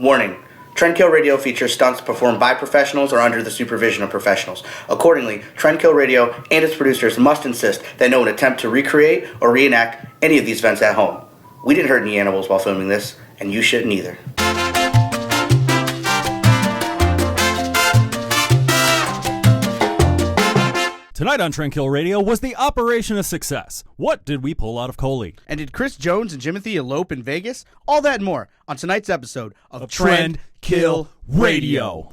Warning. Trendkill Radio features stunts performed by professionals or under the supervision of professionals. Accordingly, Trendkill Radio and its producers must insist that no one attempt to recreate or reenact any of these events at home. We didn't hurt any animals while filming this, and you shouldn't either. Tonight on Trendkill Radio was the Operation of Success. What did we pull out of Coley? And did Chris Jones and Jimothy elope in Vegas? All that and more on tonight's episode of Trendkill Radio.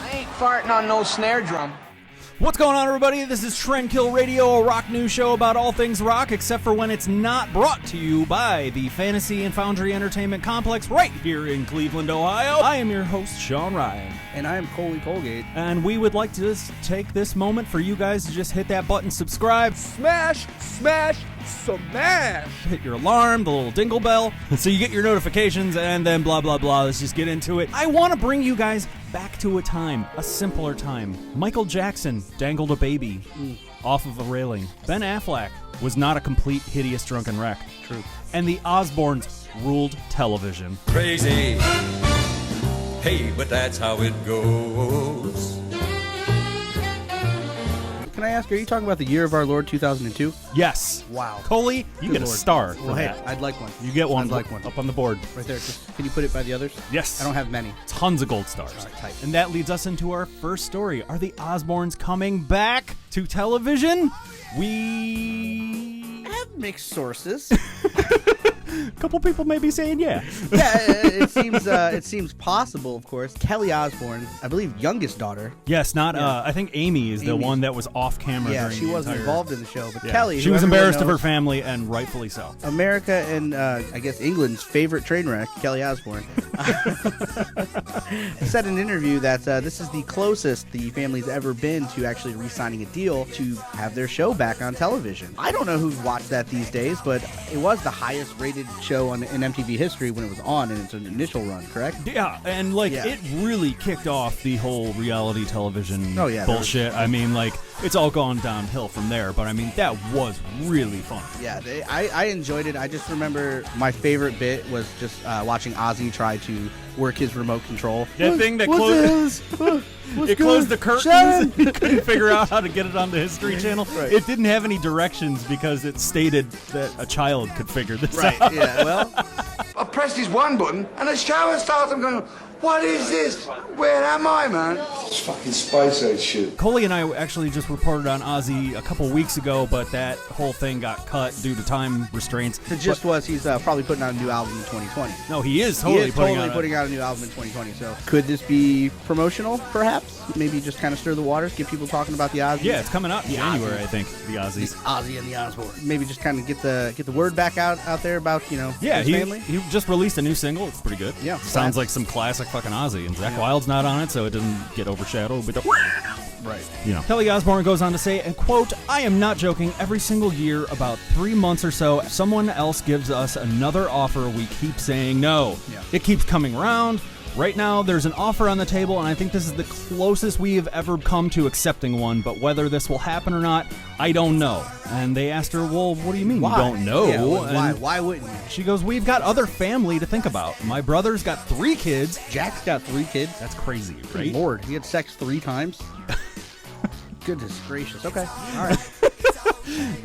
I ain't farting on no snare drum. What's going on, everybody? This is Trendkill Radio, a rock news show about all things rock, except for when it's not brought to you by the Fantasy and Foundry Entertainment Complex right here in Cleveland, Ohio. I am your host, Sean Ryan. And I am Coley Colgate. And we would like to just take this moment for you guys to just hit that button, subscribe. Smash, smash, smash. Hit your alarm, the little dingle bell, so you get your notifications, and then blah, blah, blah. Let's just get into it. I want to bring you guys back to a time, a simpler time. Michael Jackson dangled a baby off of a railing. Ben Affleck was not a complete hideous drunken wreck. True. And the Osbournes ruled television. Crazy. Hey, but that's how it goes. Can I ask, are you talking about the year of our Lord 2002? Yes. Wow. Coley, you Good get a Lord. star for Well, hey, that. I'd like one. You get one. I'd like one. Up on the board. Right there. Just, can you put it by the others? Yes. I don't have many. Tons of gold stars. All right, tight. And that leads us into our first story. Are the Osbournes coming back to television? We I have mixed sources. A couple people may be saying yeah. Yeah, it seems possible, of course. Kelly Osbourne, I believe, youngest daughter. Yes, not. I think Amy is the Amy's- one that was off camera. Yeah, during she the wasn't entire- involved in the show, but Yeah. Kelly. She who was everyone embarrassed of her knows, family, and rightfully so. America and I guess England's favorite train wreck, Kelly Osbourne, said in an interview that this is the closest the family's ever been to actually re-signing a deal to have their show back on television. I don't know who's watched that these days, but it was the highest rated show in MTV history when it was on in its initial run, correct? Yeah, and it really kicked off the whole reality television bullshit. I mean, it's all gone downhill from there, but I mean, that was really fun. Yeah, I enjoyed it. I just remember my favorite bit was just watching Ozzy try to work his remote control. That thing that closed it closed the curtains. He couldn't figure out how to get it on the History Channel. Right. It didn't have any directions because it stated that a child could figure this Right, out. yeah, well, I pressed this one button and the shower starts. I'm going, what is this? Where am I, man? It's fucking space age shit. Coley and I actually just reported on Ozzy a couple weeks ago, but that whole thing got cut due to time restraints. the gist was he's probably putting out a new album in 2020. No, he is He totally, is putting putting out a new album in 2020. So could this be promotional, perhaps? Maybe just kind of stir the waters, get people talking about the Ozzy. Yeah, it's coming out in The January, Ozzy. I think. The Ozzies. Ozzy and the Osbourne. Maybe just kind of get the word back out there about Yeah, his he family. just released a new single. It's pretty good. Yeah. Sounds like some classic fucking Ozzy, and Zach Wilde's not on it, so it doesn't get overshadowed with the Right. Kelly Osbourne goes on to say, and quote, I am not joking, every single year, about 3 months or so, someone else gives us another offer, we keep saying no. Yeah. It keeps coming around. Right now, there's an offer on the table, and I think this is the closest we have ever come to accepting one, but whether this will happen or not, I don't know. And they asked her, well, what do you mean Why? you don't know? Yeah, why? And Why wouldn't you? she goes, we've got other family to think about. My brother's got 3 kids. Jack's got 3 kids. That's crazy, Good right? Lord, he had sex 3 times. Goodness gracious. Okay. All right.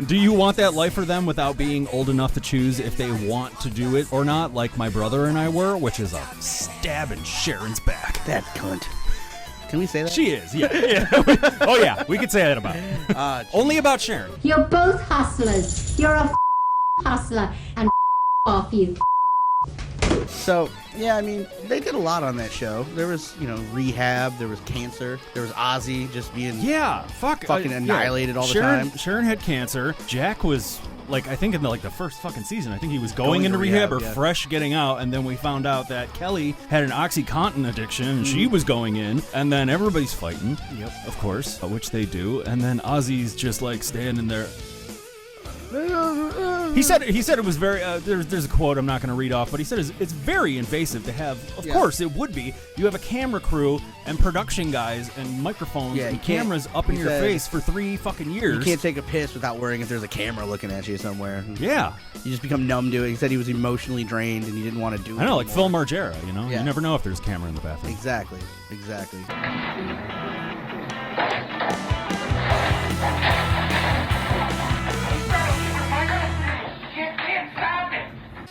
Do you want that life for them without being old enough to choose if they want to do it or not, like my brother and I were, which is a stab in Sharon's back. That cunt. Can we say that? She is, yeah. Oh, yeah, we could say that about her. Only about Sharon. You're both hustlers. You're a hustler and off you. So, yeah, I mean, they did a lot on that show. There was, rehab, there was cancer, there was Ozzy just being fucking annihilated all the time. Sharon had cancer. Jack was, I think in the first fucking season, I think he was going into rehab or yeah. fresh getting out, and then we found out that Kelly had an OxyContin addiction, and she was going in, and then everybody's fighting, of course, which they do, and then Ozzy's just, standing there. He said it was very. There's a quote I'm not going to read off, but he said it's very invasive to have. Of course, it would be. You have a camera crew and production guys and microphones and cameras up in your face for 3 fucking years. You can't take a piss without worrying if there's a camera looking at you somewhere. Yeah, you just become numb to it. He said he was emotionally drained and he didn't want to do it. I know, anymore. like Phil Margera. You know, Yeah. you never know if there's a camera in the bathroom. Exactly.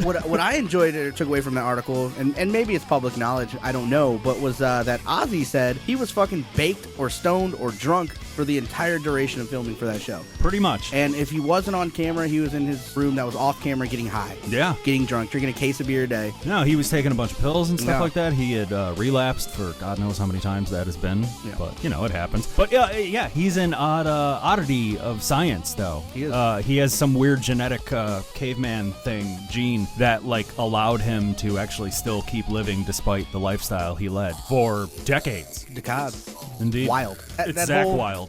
What I enjoyed or took away from that article, and maybe it's public knowledge, I don't know, but was that Ozzy said he was fucking baked or stoned or drunk for the entire duration of filming for that show. Pretty much. And if he wasn't on camera, he was in his room that was off camera getting high. Yeah. Getting drunk, drinking a case of beer a day. No, he was taking a bunch of pills and stuff No. like that. He had relapsed for God knows how many times that has been. Yeah. But, you know, it happens. But, yeah, he's an oddity of science, though. He is. He has some weird genetic caveman gene that, like, allowed him to actually still keep living despite the lifestyle he led for decades. Decades. Indeed. Wild. It's That Zach whole- Wild.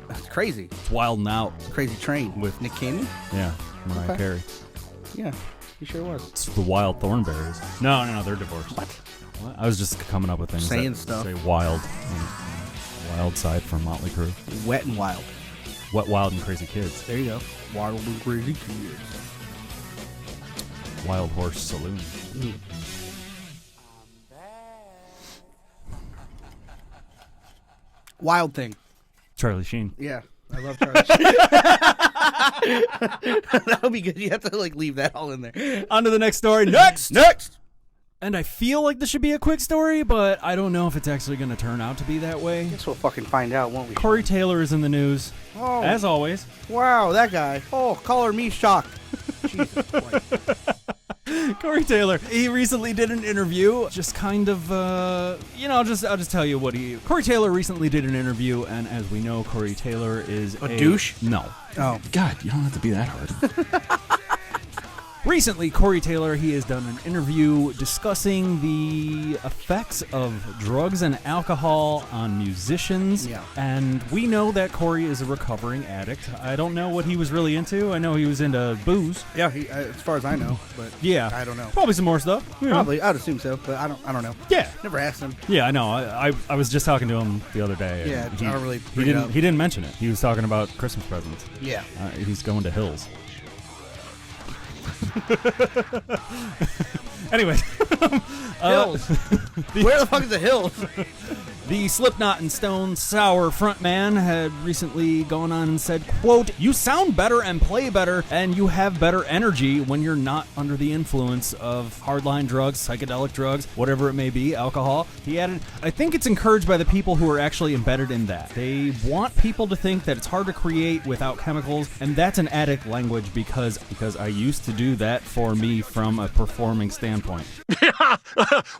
It's crazy. It's Wild and Out. It's a crazy train. With Nick Cannon? Yeah, Mariah Okay. Carey. Yeah, he sure was. It's the Wild Thornberries. No, they're divorced. What? I was just coming up with things Saying that stuff. say wild. Wild side from Motley Crue. Wet and Wild. Wet, Wild, and Crazy Kids. There you go. Wild and Crazy Kids. Wild Horse Saloon. Wild Thing. Charlie Sheen. Yeah, I love Charlie. That would be good. You have to like leave that all in there. On to the next story. Next! Next! And I feel like this should be a quick story, but I don't know if it's actually going to turn out to be that way. Guess we'll fucking find out, won't we? Corey Taylor is in the news, Oh. as always. Wow, that guy. Oh, color me shocked. Jesus Christ. Corey Taylor, he recently did an interview, just kind of, I'll just tell you what Corey Taylor recently did an interview, and as we know, Corey Taylor is A douche? No. Oh. God, you don't have to be that hard. Recently, Corey Taylor, he has done an interview discussing the effects of drugs and alcohol on musicians. Yeah. And we know that Corey is a recovering addict. I don't know what he was really into. I know he was into booze. Yeah, as far as I know, but Yeah. I don't know. Probably some more stuff. You know. Probably, I'd assume so, but I don't know. Yeah. Never asked him. Yeah, I know. I was just talking to him the other day. and Yeah, I don't really He bring it didn't. up. He didn't mention it. He was talking about Christmas presents. Yeah. He's going to Hills. Anyway, Hills. Where the fuck is the Hills? the Slipknot and Stone Sour frontman had recently gone on and said, quote, "You sound better and play better, and you have better energy when you're not under the influence of hardline drugs, psychedelic drugs, whatever it may be, alcohol." He added, "I think it's encouraged by the people who are actually embedded in that. They want people to think that it's hard to create without chemicals, and that's an addict language because I used to do that for me from a performing standpoint."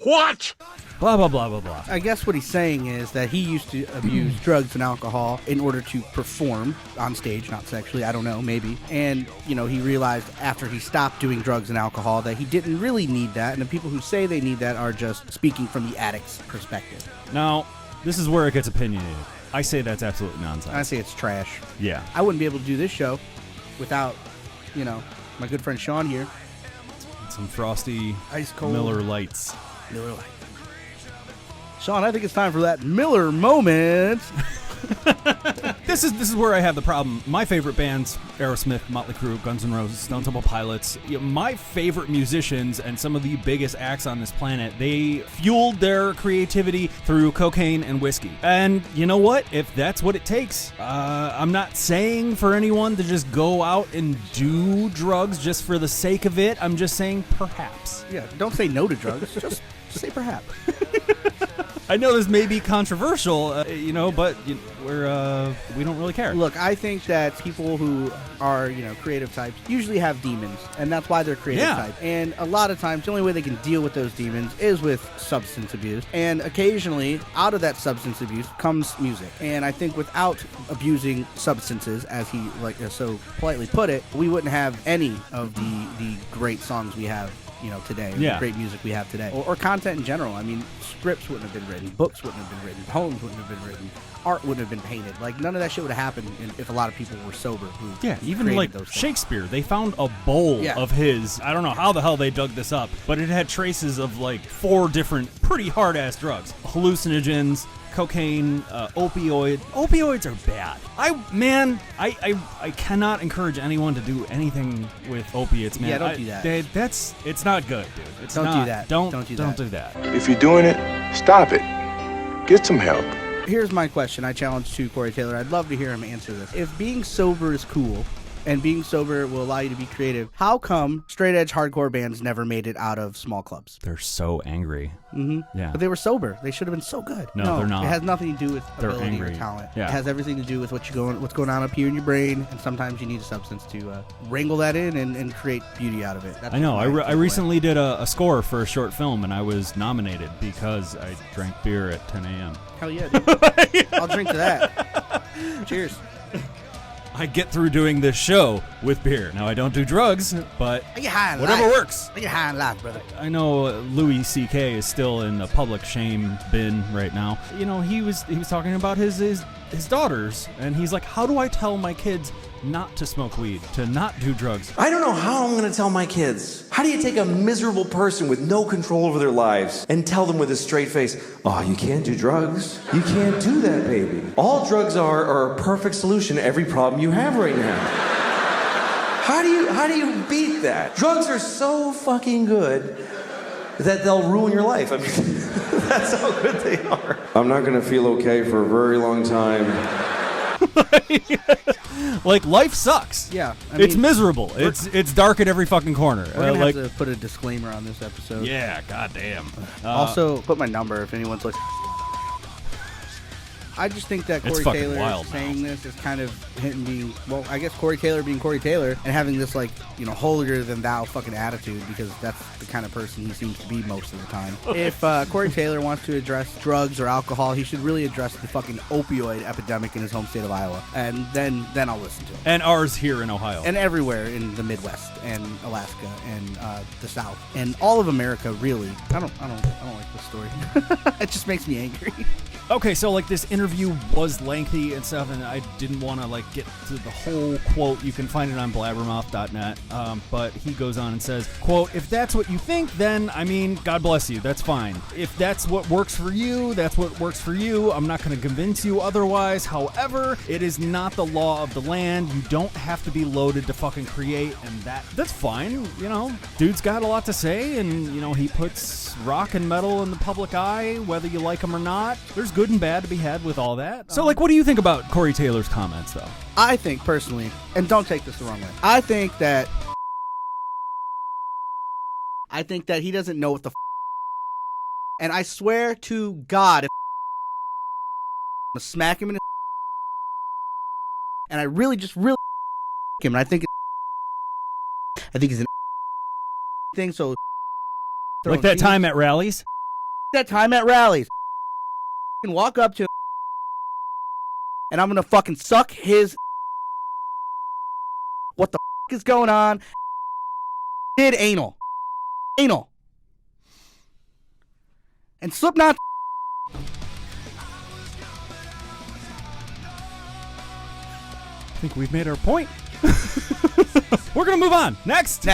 What? Blah, blah, blah, blah, blah. I guess what he's saying is that he used to abuse drugs and alcohol in order to perform on stage, not sexually, I don't know, maybe. And, he realized after he stopped doing drugs and alcohol that he didn't really need that, and the people who say they need that are just speaking from the addict's perspective. Now, this is where it gets opinionated. I say that's absolutely nonsense. I say it's trash. Yeah. I wouldn't be able to do this show without, my good friend Sean here. Some frosty Ice cold Miller Lights. Miller Lite. Sean, I think it's time for that Miller moment. This is where I have the problem. My favorite bands, Aerosmith, Motley Crue, Guns N' Roses, Stone Temple Pilots, my favorite musicians and some of the biggest acts on this planet, they fueled their creativity through cocaine and whiskey. And you know what? If that's what it takes, I'm not saying for anyone to just go out and do drugs just for the sake of it. I'm just saying perhaps. Yeah, don't say no to drugs. Just say perhaps. I know this may be controversial, but we don't really care. Look, I think that people who are, creative types usually have demons, and that's why they're creative types. And a lot of times, the only way they can deal with those demons is with substance abuse. And occasionally, out of that substance abuse comes music. And I think without abusing substances, as he so politely put it, we wouldn't have any of the great songs we have. today. Yeah. The great music we have today. Or content in general. I mean, scripts wouldn't have been written. Books wouldn't have been written. Poems wouldn't have been written. Art wouldn't have been painted. Like, none of that shit would have happened if a lot of people were sober. Even like those things. Shakespeare, they found a bowl of his. I don't know how the hell they dug this up, but it had traces of like 4 different pretty hard-ass drugs. Hallucinogens, cocaine, opioid. Opioids are bad. I cannot encourage anyone to do anything with opiates, man. Yeah, don't do that. It's not good, dude. Don't do that. Don't do that. If you're doing it, stop it. Get some help. Here's my question. I challenge to Corey Taylor. I'd love to hear him answer this. If being sober is cool, and being sober will allow you to be creative, how come straight edge hardcore bands never made it out of small clubs? They're so angry. Mm-hmm. Yeah. But they were sober. They should have been so good. No, they're not. It has nothing to do with They're ability angry. or talent. Yeah. It has everything to do with what's going on up here in your brain, and sometimes you need a substance to wrangle that in and create beauty out of it. That's I know. my I recently did a score for a short film, and I was nominated because I drank beer at 10 a.m. Hell yeah, dude. I'll drink to that. Cheers. I get through doing this show with beer. Now, I don't do drugs, but I get high in whatever life. works. I get high in life, brother. I know Louis C.K. is still in the public shame bin right now. He was talking about his daughters, and he's like, how do I tell my kids not to smoke weed, to not do drugs? I don't know how I'm going to tell my kids. How do you take a miserable person with no control over their lives and tell them with a straight face, oh, you can't do drugs. You can't do that, baby. All drugs are a perfect solution to every problem you have right now. How do you beat that? Drugs are so fucking good that they'll ruin your life. I mean, that's how good they are. I'm not going to feel okay for a very long time. Like, life sucks. Yeah, it's miserable. It's dark at every fucking corner. We're gonna have to put a disclaimer on this episode. Yeah, goddamn. Also, put my number if anyone's looking. I just think that Corey Taylor saying this is kind of hitting I guess Corey Taylor being Corey Taylor and having this, like, holier than thou fucking attitude, because that's the kind of person he seems to be most of the time. If Corey Taylor wants to address drugs or alcohol, he should really address the fucking opioid epidemic in his home state of Iowa, and then I'll listen to him. And ours here in Ohio. And everywhere in the Midwest and Alaska and the South and all of America, really. I don't like this story. It just makes me angry. Okay, so like this interview was lengthy and stuff, and I didn't want to like get to the whole quote. You can find it on blabbermouth.net. But he goes on and says, quote, if that's what you think, then, I mean, God bless you. That's fine. If that's what works for you, that's what works for you. I'm not going to convince you otherwise. However, it is not the law of the land. You don't have to be loaded to fucking create, and that's fine. Dude's got a lot to say, and, he puts rock and metal in the public eye, whether you like him or not. There's good and bad to be had with all that. So, like, what do you think about Corey Taylor's comments, though? I think, personally, and don't take this the wrong way, I think that he doesn't know what the and I swear to God, if I'm gonna smack him in his and I really him, and I think he's an thing, so like that time at rallies? Can walk up to him and I'm gonna fucking suck his. What the is going on? Did anal, and Slipknot. I think we've made our point. We're gonna move on. Next.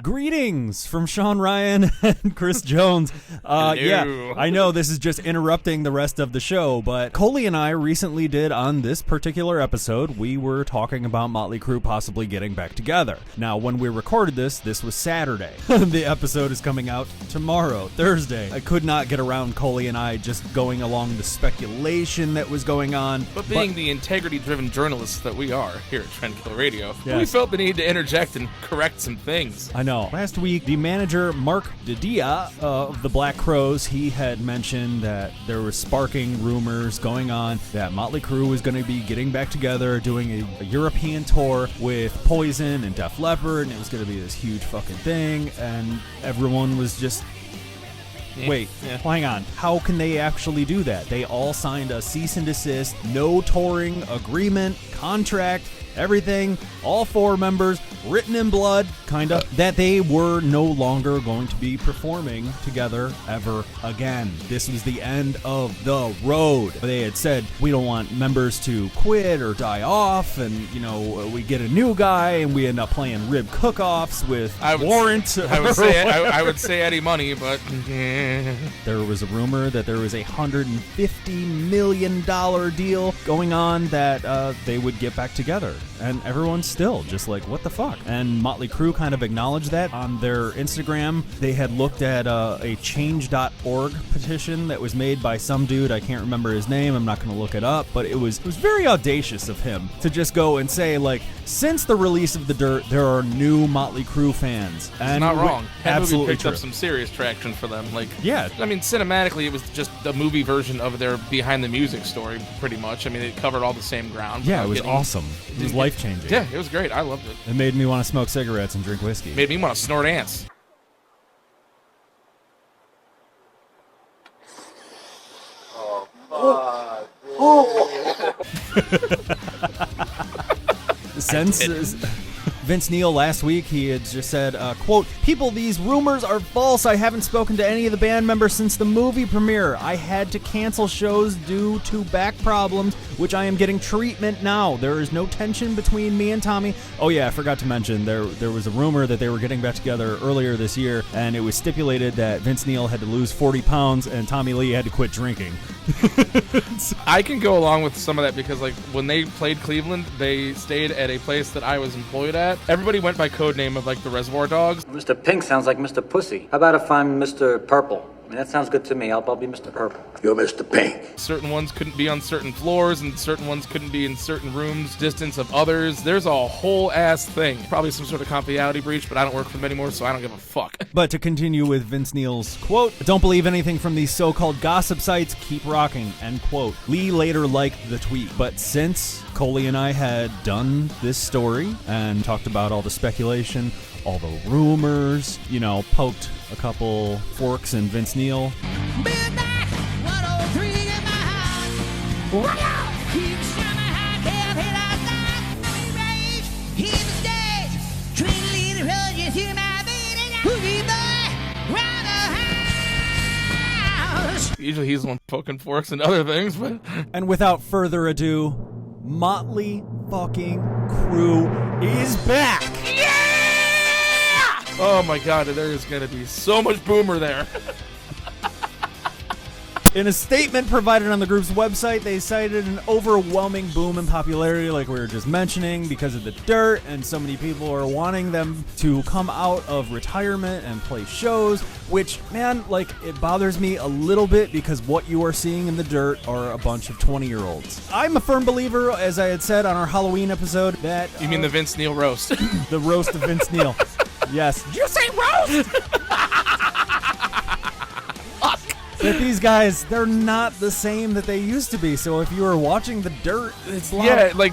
Greetings from Sean Ryan and Chris Jones. Yeah, I know this is just interrupting the rest of the show, but Coley and I recently did on this particular episode, we were talking about Motley Crue possibly getting back together. Now, when we recorded this was Saturday. The episode is coming out tomorrow, Thursday. I could not get around Coley and I just going along the speculation that was going on. But being the integrity-driven journalists that we are here at Trendkill Radio, yes, we felt the need to interject and correct some things. I know. Last week, the manager, Mark Didia of the Black Crowes, he had mentioned that there was sparking rumors going on that Motley Crue was going to be getting back together, doing a European tour with Poison and Def Leppard, and it was going to be this huge fucking thing, and everyone was just... Wait, hang on. How can they actually do that? They all signed a cease and desist, no touring agreement, contract. everything, all 4 members, written in blood, kinda, that they were no longer going to be performing together ever again. This was the end of the road. They had said, we don't want members to quit or die off, and, you know, we get a new guy, and we end up playing rib cook-offs with Warrant. I would say Eddie Money, but... There was a rumor that there was a $150 million deal going on that they would get back together. And everyone's still just like, what the fuck? And Motley Crue kind of acknowledged that on their Instagram. They had looked at a change.org petition that was made by some dude. I can't remember his name. I'm not going to look it up. But it was very audacious of him to just go and say, like, since the release of The Dirt, there are new Motley Crue fans. And it's not wrong. That absolutely movie picked true. up some serious traction for them. Like, yeah. I mean, cinematically, it was just the movie version of their behind the music story, pretty much. I mean, it covered all the same ground. Yeah, it was awesome. It was life-changing. Yeah, it was great. I loved it. It made me want to smoke cigarettes and drink whiskey. Made me want to snort ants. Since Vince Neil last week, he had just said, quote, "People, these rumors are false. I haven't spoken to any of the band members since the movie premiere. I had to cancel shows due to back problems, which I am getting treatment now. There is no tension between me and Tommy." Oh yeah, I forgot to mention, there was a rumor that they were getting back together earlier this year, and it was stipulated that Vince Neil had to lose 40 pounds and Tommy Lee had to quit drinking. I can go along with some of that because, like, when they played Cleveland, they stayed at a place that I was employed at. Everybody went by code name of, like, the Reservoir Dogs. Mr. Pink sounds like Mr. Pussy. How about if I'm Mr. Purple? I mean, that sounds good to me. I'll be Mr. Purple. You're Mr. Pink. Certain ones couldn't be on certain floors, and certain ones couldn't be in certain rooms, distance of others. There's a whole ass thing. Probably some sort of confidentiality breach, but I don't work for them anymore, so I don't give a fuck. But to continue with Vince Neil's quote, "Don't believe anything from these so-called gossip sites. Keep rocking," end quote. Lee later liked the tweet, but since Coley and I had done this story and talked about all the speculation, all the rumors, you know, poked a couple forks in Vince Neil. Usually he's the one poking forks and other things, but... And without further ado, Motley fucking Crue is back! Oh my god, there is going to be so much boomer there. In a statement provided on the group's website, they cited an overwhelming boom in popularity, like we were just mentioning, because of The Dirt, and so many people are wanting them to come out of retirement and play shows, which, man, like, it bothers me a little bit because what you are seeing in The Dirt are a bunch of 20-year-olds. I'm a firm believer, as I had said on our Halloween episode, that... You mean the Vince Neil roast? The roast of Vince Neil. Yes. Did you say roast? That these guys, they're not the same that they used to be. So if you were watching The Dirt, it's loud. Yeah, like,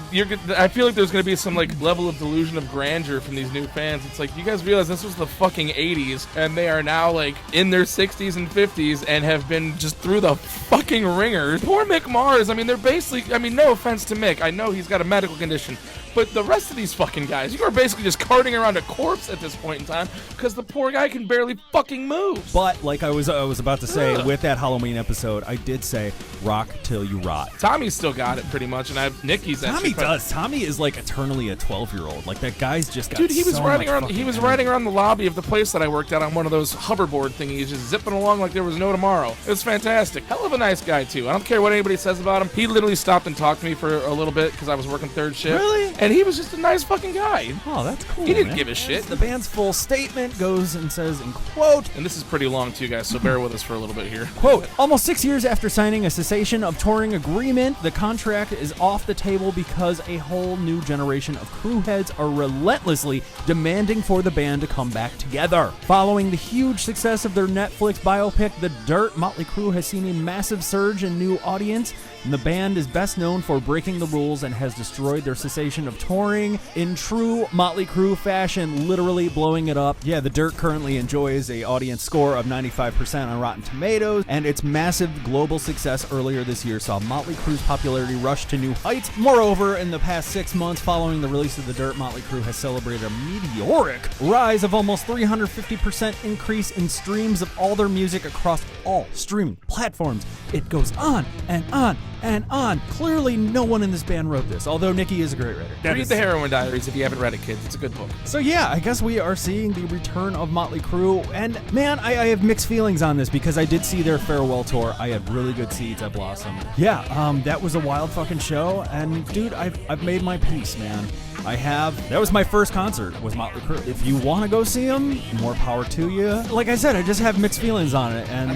I feel like there's going to be some, like, level of delusion of grandeur from these new fans. It's like, you guys realize this was the fucking 80s, and they are now, like, in their 60s and 50s and have been just through the fucking ringer. Poor Mick Mars, I mean, they're basically, I mean, no offense to Mick, I know he's got a medical condition, but the rest of these fucking guys, you are basically just carting around a corpse at this point in time because the poor guy can barely fucking move. But like I was about to say, with that Halloween episode, I did say rock till you rot. Tommy's still got it pretty much, and Nikki's actually. Tommy does. Tommy is like eternally a 12-year-old. Like that guy's just got. Dude, he was so riding much around. He was riding around the lobby of the place that I worked at on one of those hoverboard thingies, just zipping along like there was no tomorrow. It was fantastic. Hell of a nice guy too. I don't care what anybody says about him. He literally stopped and talked to me for a little bit because I was working third shift. Really? And he was just a nice fucking guy. Oh, that's cool. He didn't man. give a shit. The band's full statement goes and says, in quote, and this is pretty long too, guys, so bear with us for a little bit here. Quote, almost 6 years after signing a cessation of touring agreement, the contract is off the table because a whole new generation of crew heads are relentlessly demanding for the band to come back together. Following the huge success of their Netflix biopic, The Dirt, Motley Crue has seen a massive surge in new audience, and the band is best known for breaking the rules and has destroyed their cessation generation of touring in true Motley Crue fashion, literally blowing it up. Yeah, The Dirt currently enjoys a audience score of 95% on Rotten Tomatoes, and its massive global success earlier this year saw Motley Crue's popularity rush to new heights. Moreover, in the past 6 months following the release of The Dirt, Motley Crue has celebrated a meteoric rise of almost 350% increase in streams of all their music across all streaming platforms. It goes on and on and on. Clearly, no one in this band wrote this, although Nikki is a great writer. Read the Heroin Diaries if you haven't read it, kids. It's a good book. So yeah, I guess we are seeing the return of Motley Crue, and man, I have mixed feelings on this because I did see their farewell tour. I had really good seats at Blossom. Yeah, that was a wild fucking show, and dude, I've made my peace, man. I have. That was my first concert with Motley Crue. If you want to go see them, more power to you. Like I said, I just have mixed feelings on it, and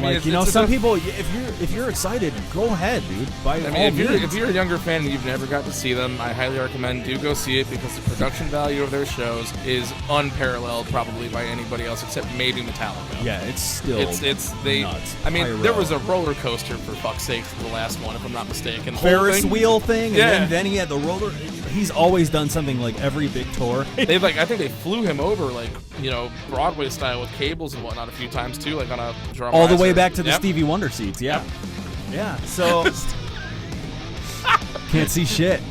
some people, if you're excited, go ahead, dude. If you're a younger fan and you've never got to see them, I highly recommend do go see it because the production value of their shows is unparalleled, probably by anybody else except maybe Metallica. Yeah, it's still nuts. I mean, there was a roller coaster for fuck's sake for the last one, if I'm not mistaken. Ferris wheel thing, and then he had the roller. He's always done something like every big tour. I think they flew him over Broadway style with cables and whatnot a few times too, like on a drum. All the way back to the Stevie Wonder seats. Yeah. Yeah. So can't see shit.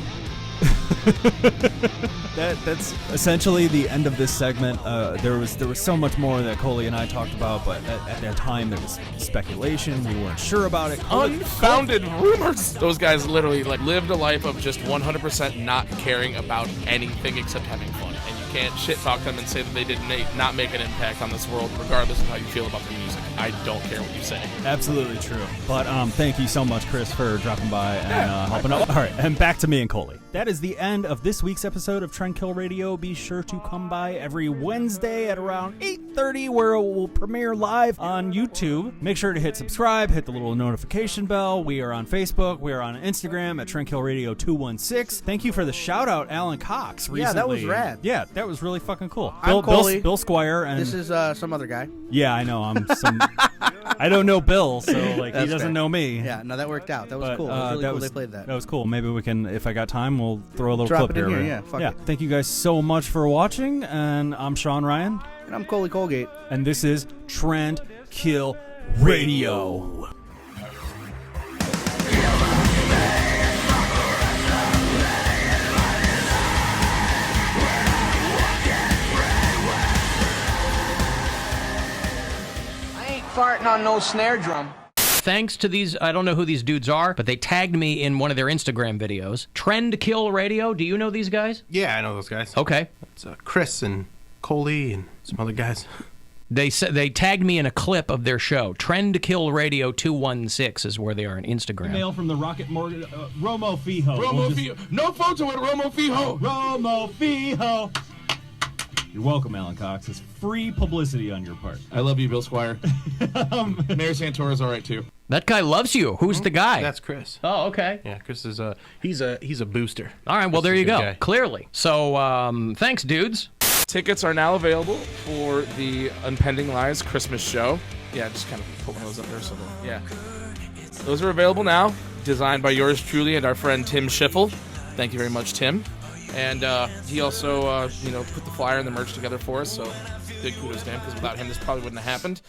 That's essentially the end of this segment. There was so much more that Coley and I talked about, but at that time there was speculation. We weren't sure about it. Unfounded rumors. Those guys literally lived a life of just 100% not caring about anything except having fun. And you can't shit talk them and say that they did not make an impact on this world, regardless of how you feel about their music. I don't care what you say. Absolutely true. But thank you so much, Chris, for dropping by and helping out. All right, and back to me and Coley. That is the end of this week's episode of Trendkill Radio. Be sure to come by every Wednesday at around 8:30, where it will premiere live on YouTube. Make sure to hit subscribe, hit the little notification bell. We are on Facebook. We are on Instagram at Trendkill Radio 216. Thank you for the shout out, Alan Cox. Recently. Yeah, that was rad. Yeah, that was really fucking cool. I'm Coley. Bill Squire, and this is some other guy. Yeah, I know. I don't know Bill, so he doesn't fair. know me. Yeah, no, that worked out. That was cool. It was really cool they played that. That was cool. Maybe we can, if I got time, we'll throw a little Drop clip it in here. here, Right? yeah. Fuck yeah. it. Thank you guys so much for watching, and I'm Sean Ryan. And I'm Coley Colgate. And this is Trend Kill Radio. Farting on no snare drum. Thanks to these, I don't know who these dudes are, but they tagged me in one of their Instagram videos. Trend Kill Radio, do you know these guys? Yeah, I know those guys. Okay. It's Chris and Coley and some other guys. They tagged me in a clip of their show. Trend Kill Radio 216 is where they are on Instagram. Email from the Rocket Morgan, Romo Fijo. Fijo. No photo at Romo Fijo. Romo Fijo. You're welcome, Alan Cox. It's free publicity on your part. I love you, Bill Squire. Mayor Santora's all right too. That guy loves you. Who's the guy? That's Chris. Oh, okay. Yeah, Chris is he's a booster. All right, well, Chris there you go. guy. Clearly. So, thanks, dudes. Tickets are now available for the Impending Lies Christmas show. Yeah, just kind of put one of those up there. So, yeah. Those are available now. Designed by yours truly and our friend Tim Schiffel. Thank you very much, Tim. And he also, put the flyer and the merch together for us. So big kudos to him, because without him, this probably wouldn't have happened.